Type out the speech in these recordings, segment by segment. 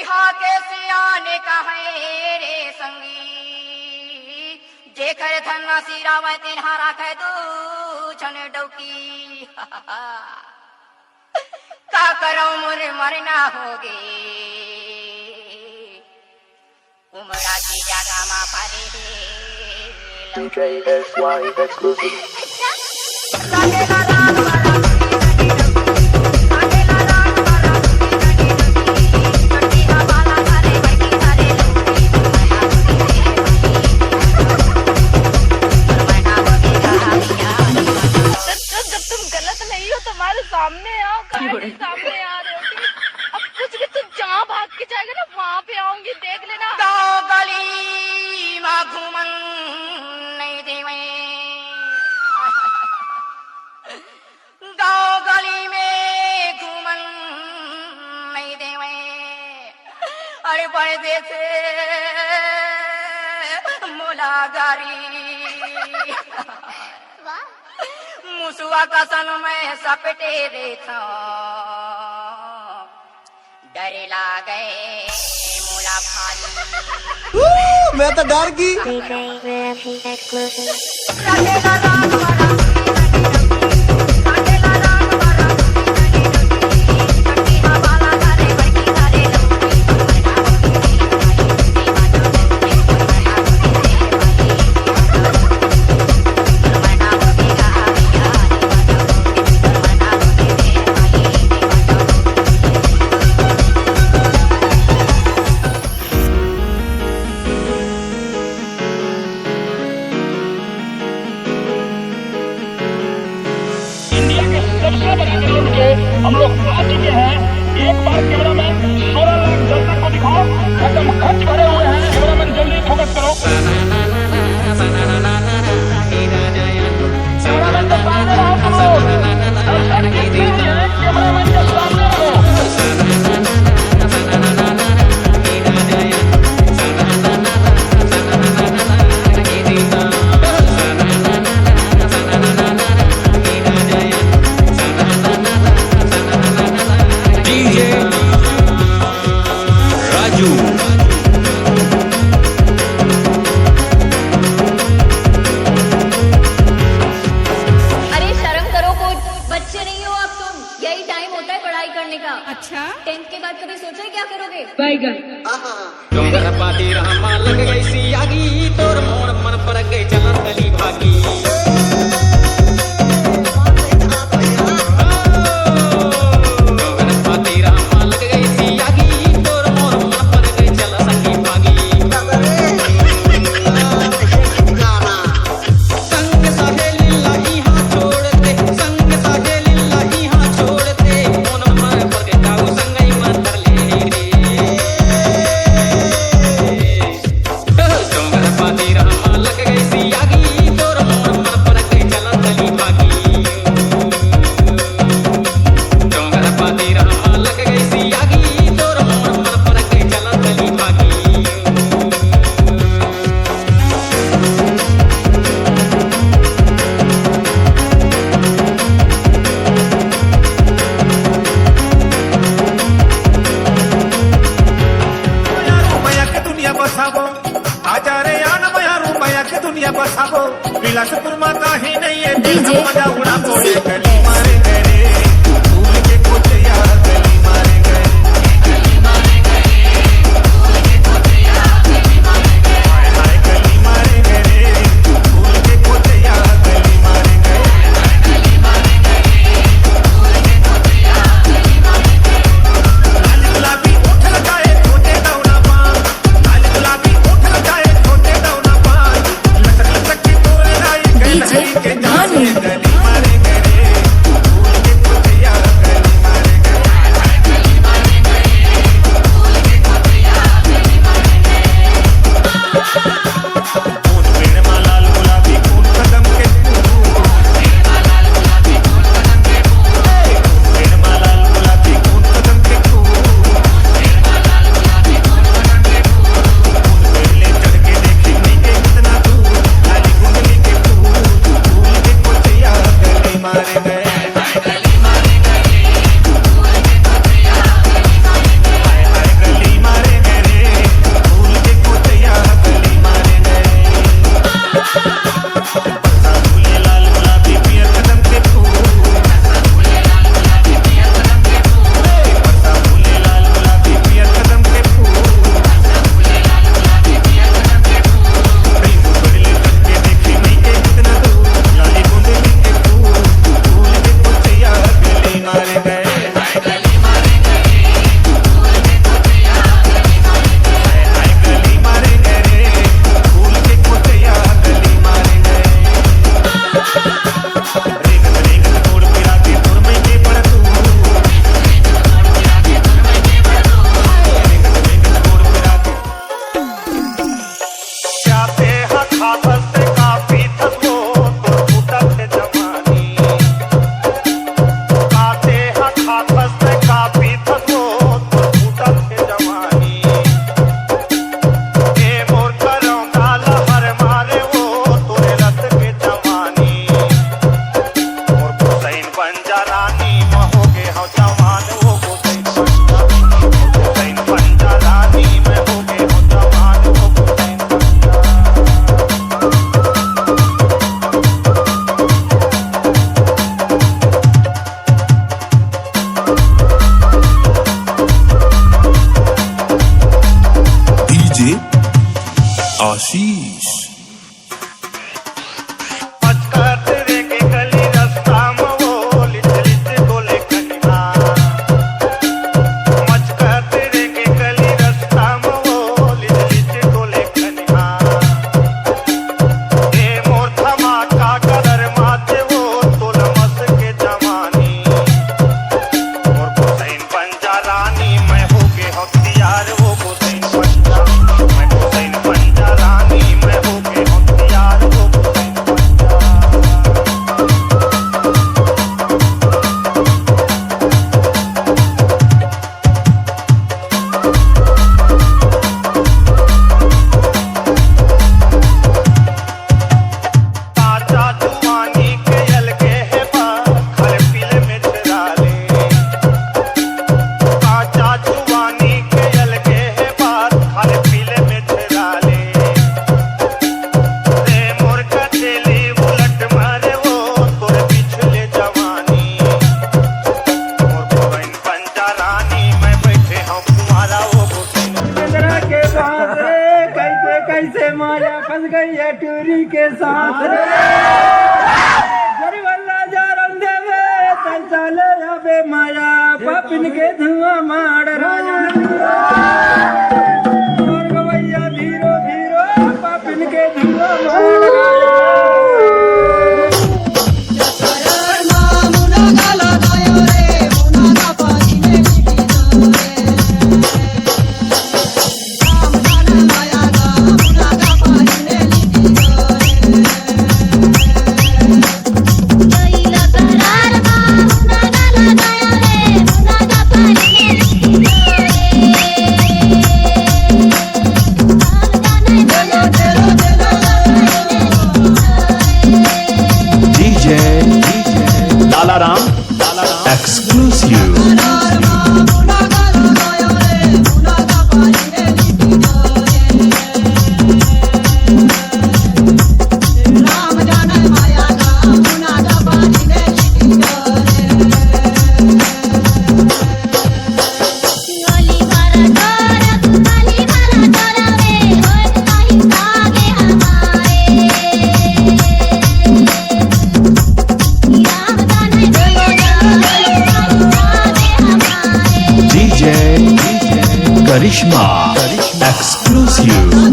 कटिहा के सियाने कहे रे संगी जेकर धन सिरावे तिन्हारा कह दू छन डौकी का करो मुर मरना होगे उमरा की जगह मा परे DJ SY exclusive. तुम्हारे सामने आओ, सामने आ रहे हो अब कुछ भी तुम जहाँ भाग के जाएगा ना वहाँ पे आऊंगी, देख लेना। गाँव गली में घूमन नहीं देवे गाँव गली में घूमन नहीं देवे अरे पर्दे से मुलागारी मुसुआ का सन में सपटे देखा डरे लागे मुला भारी मैं तो डर गई। हम लोग आ चुके हैं। एक बार कैमरामैन 16 लाख दर्शक को दिखाओ, एकदम खच भरे हुए हैं। कैमरामैन जल्दी फोकस करो। कैमरामैन के सामने रहो तुम लोग। दर्शक कितने हैं? कैमरामैन के सामने रहो। अच्छा 10th के बाद कभी सोचा है क्या करोगे? डोंगर पाती रामा लग गई सी आगी तोर मोर मन पर गई चलन गली भागी डोंगर पाती रामा लग गई सी आगी तोर मोर मन पर गई चलन सखी भागी संग सहेली लाही हाथ छोड़ते संग सहेली लाही हाथ छोड़ते मन मन पर गई जाऊ संगई मन तर ले रे डोंगर पाती रामा लग गई सी आगी तोर मोर मन पर गई चलन गली भागी डोंगर पाती रामा लग गई सी आगी तोर मोर मन पर गई चलन गली भागी रुपया के दुनिया बसावो आजा रे आना मया रुपया के दुनिया बसावो बिलासपुर में काहे नहीं है डीजे मजा उड़ा कोड़े गली मारे गए फूल के कोचिया गली मारे गए हाय गली मारे गए फूल के कोचिया गली मारे गए लाल गुलाबी ओठ लगाए छोटे दौना पान लाल गुलाबी ओठ लगाए छोटे दौना पान लटक लटक के बोले राई डीजे के जाने गली मारे गए आशीष। कैसे माया फंस गई है टूरी के साथ जरिवल्ला जा रंधे में तन चले अबे माया पापिन के धुआं मार राजा और गवैया धीरो धीरो पापिन के धुआं मार exclusive। करिश्मा exclusive।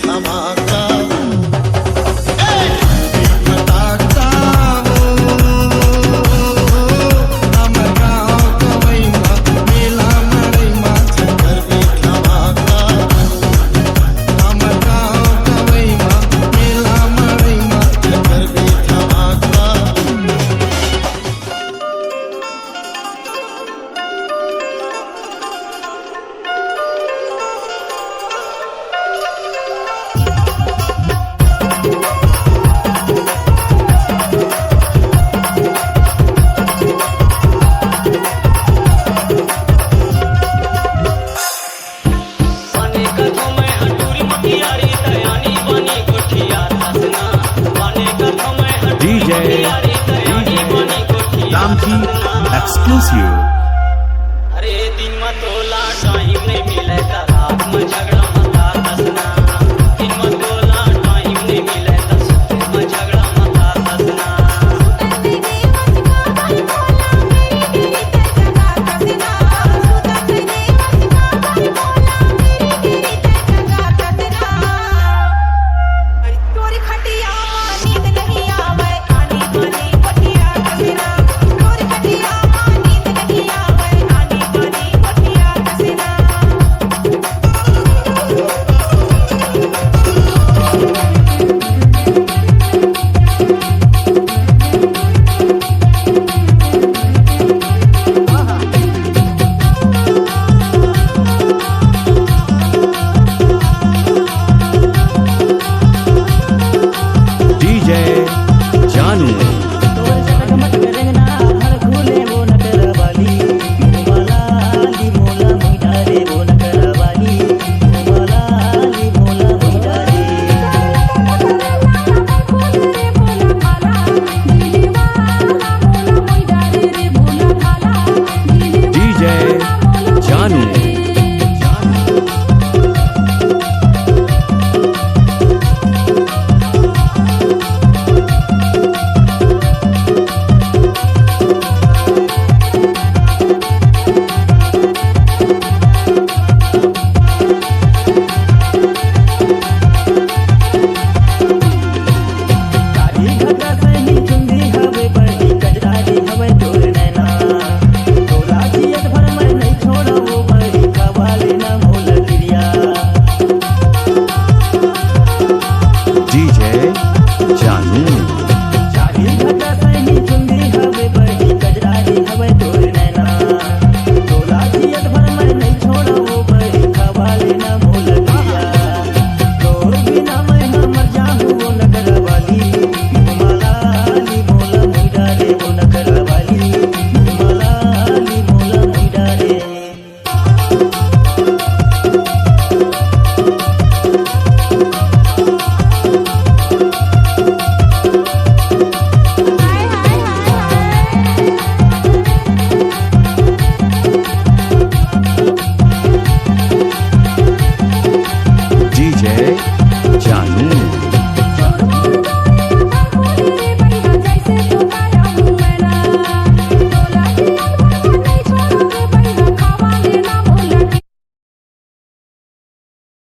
धमाका DJ Ramji exclusive.